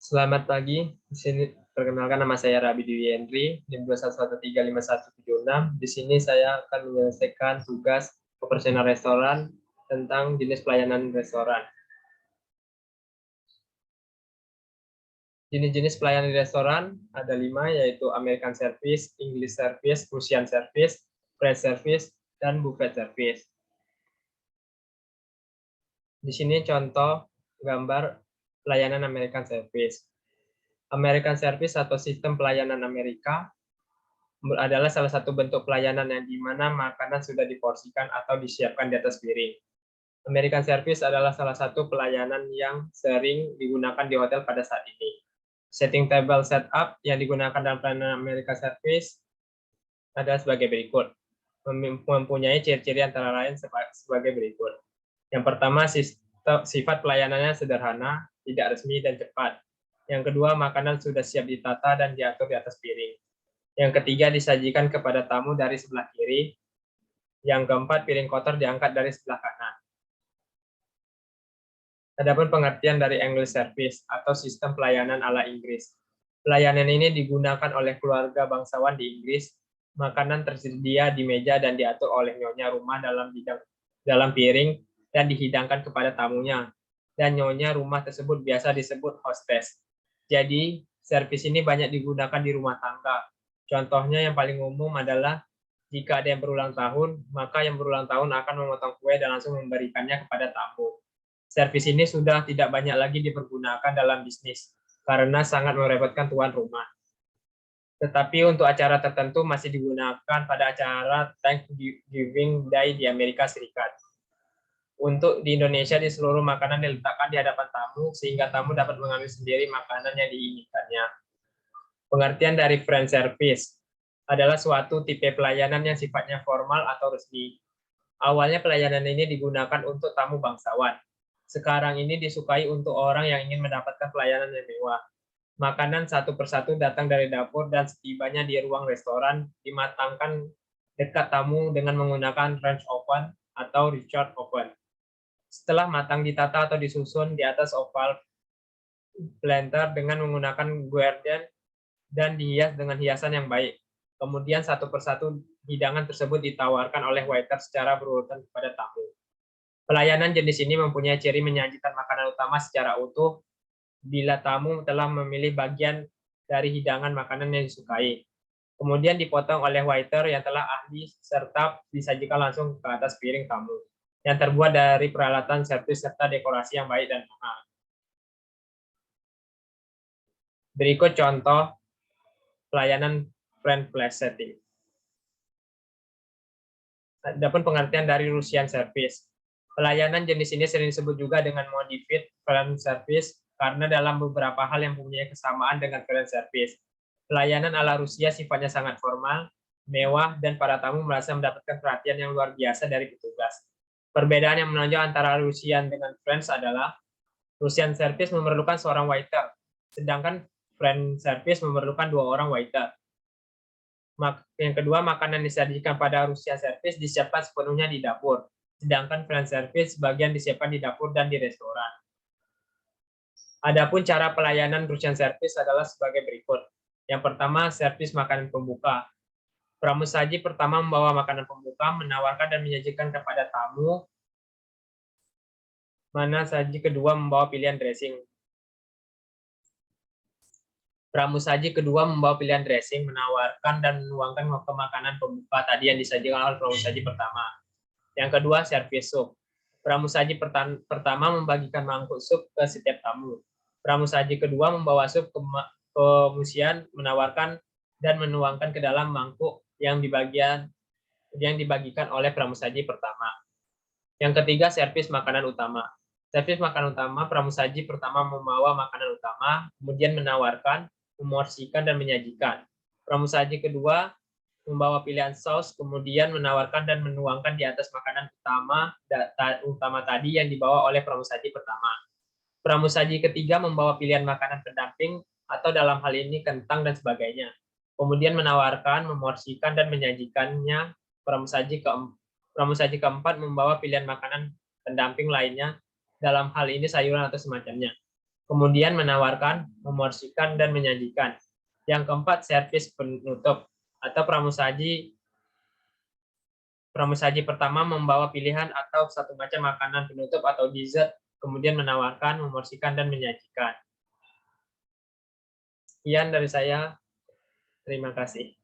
Selamat pagi. Di sini perkenalkan nama saya Rabi Dwi Henry, NIM 211355176. Di sini saya akan menyelesaikan tugas operasional restoran tentang jenis pelayanan restoran. Jenis-jenis pelayanan di restoran ada 5, yaitu American Service, English Service, Russian Service, French Service, dan Buffet Service. Di sini contoh gambar pelayanan American Service. American Service atau sistem pelayanan Amerika adalah salah satu bentuk pelayanan yang di mana makanan sudah diporsikan atau disiapkan di atas piring. American Service adalah salah satu pelayanan yang sering digunakan di hotel pada saat ini. Setting table setup yang digunakan dalam pelayanan American Service adalah sebagai berikut. Mempunyai ciri-ciri antara lain sebagai berikut. Yang pertama, sifat pelayanannya sederhana, tidak resmi, dan cepat. Yang kedua, makanan sudah siap ditata dan diatur di atas piring. Yang ketiga, disajikan kepada tamu dari sebelah kiri. Yang keempat, piring kotor diangkat dari sebelah kanan. Adapun pengertian dari English Service atau sistem pelayanan ala Inggris. Pelayanan ini digunakan oleh keluarga bangsawan di Inggris. Makanan tersedia di meja dan diatur oleh nyonya rumah dalam piring dan dihidangkan kepada tamunya. Dan nyonya rumah tersebut biasa disebut hostess. Jadi, servis ini banyak digunakan di rumah tangga. Contohnya yang paling umum adalah jika ada yang berulang tahun, maka yang berulang tahun akan memotong kue dan langsung memberikannya kepada tamu. Servis ini sudah tidak banyak lagi dipergunakan dalam bisnis, karena sangat merepotkan tuan rumah. Tetapi untuk acara tertentu masih digunakan pada acara Thanksgiving Day di Amerika Serikat. Untuk di Indonesia, di seluruh makanan diletakkan di hadapan tamu, sehingga tamu dapat mengambil sendiri makanan yang diinginkannya. Pengertian dari French Service adalah suatu tipe pelayanan yang sifatnya formal atau resmi. Awalnya pelayanan ini digunakan untuk tamu bangsawan. Sekarang ini disukai untuk orang yang ingin mendapatkan pelayanan yang mewah. Makanan satu persatu datang dari dapur dan setibanya di ruang restoran dimatangkan dekat tamu dengan menggunakan range oven atau Richard oven. Setelah matang ditata atau disusun di atas oval planter dengan menggunakan guardian dan dihias dengan hiasan yang baik. Kemudian satu persatu hidangan tersebut ditawarkan oleh waiter secara berurutan kepada tamu. Pelayanan jenis ini mempunyai ciri menyajikan makanan utama secara utuh bila tamu telah memilih bagian dari hidangan makanan yang disukai. Kemudian dipotong oleh waiter yang telah ahli serta disajikan langsung ke atas piring tamu, yang terbuat dari peralatan servis serta dekorasi yang baik dan mahal. Berikut contoh pelayanan French Place Setting. Adapun pengertian dari Russian Service. Pelayanan jenis ini sering disebut juga dengan Modified French Service karena dalam beberapa hal yang mempunyai kesamaan dengan French Service. Pelayanan ala Rusia sifatnya sangat formal, mewah, dan para tamu merasa mendapatkan perhatian yang luar biasa dari petugas. Perbedaan yang menonjol antara Russian dengan French adalah Russian Service memerlukan seorang waiter, sedangkan French Service memerlukan 2 orang waiter. Yang kedua, makanan disajikan pada Russian Service disiapkan sepenuhnya di dapur, sedangkan French Service sebagian disiapkan di dapur dan di restoran. Adapun cara pelayanan Russian Service adalah sebagai berikut. Yang pertama, servis makanan pembuka. Pramusaji pertama membawa makanan pembuka, menawarkan dan menyajikan kepada tamu. Mana saji kedua membawa pilihan dressing. Pramusaji kedua membawa pilihan dressing, menawarkan dan menuangkan ke makanan pembuka tadi yang disajikan oleh pramusaji pertama. Yang kedua, servis sup. Pramusaji pertama membagikan mangkuk sup ke setiap tamu. Pramusaji kedua membawa sup ke musian, menawarkan dan menuangkan ke dalam mangkuk yang dibagikan oleh pramusaji pertama. Yang ketiga, servis makanan utama. Servis makanan utama, pramusaji pertama membawa makanan utama, kemudian menawarkan, memorsikan, dan menyajikan. Pramusaji kedua membawa pilihan saus, kemudian menawarkan dan menuangkan di atas makanan utama tadi yang dibawa oleh pramusaji pertama. Pramusaji ketiga membawa pilihan makanan pendamping atau dalam hal ini kentang dan sebagainya. Kemudian menawarkan, memorsikan, dan menyajikannya. Pramusaji keempat membawa pilihan makanan pendamping lainnya, dalam hal ini sayuran atau semacamnya. Kemudian menawarkan, memorsikan, dan menyajikan. Yang keempat, servis penutup atau pramusaji. Pramusaji pertama membawa pilihan atau satu macam makanan penutup atau dessert, kemudian menawarkan, memorsikan, dan menyajikan. Sekian dari saya. Terima kasih.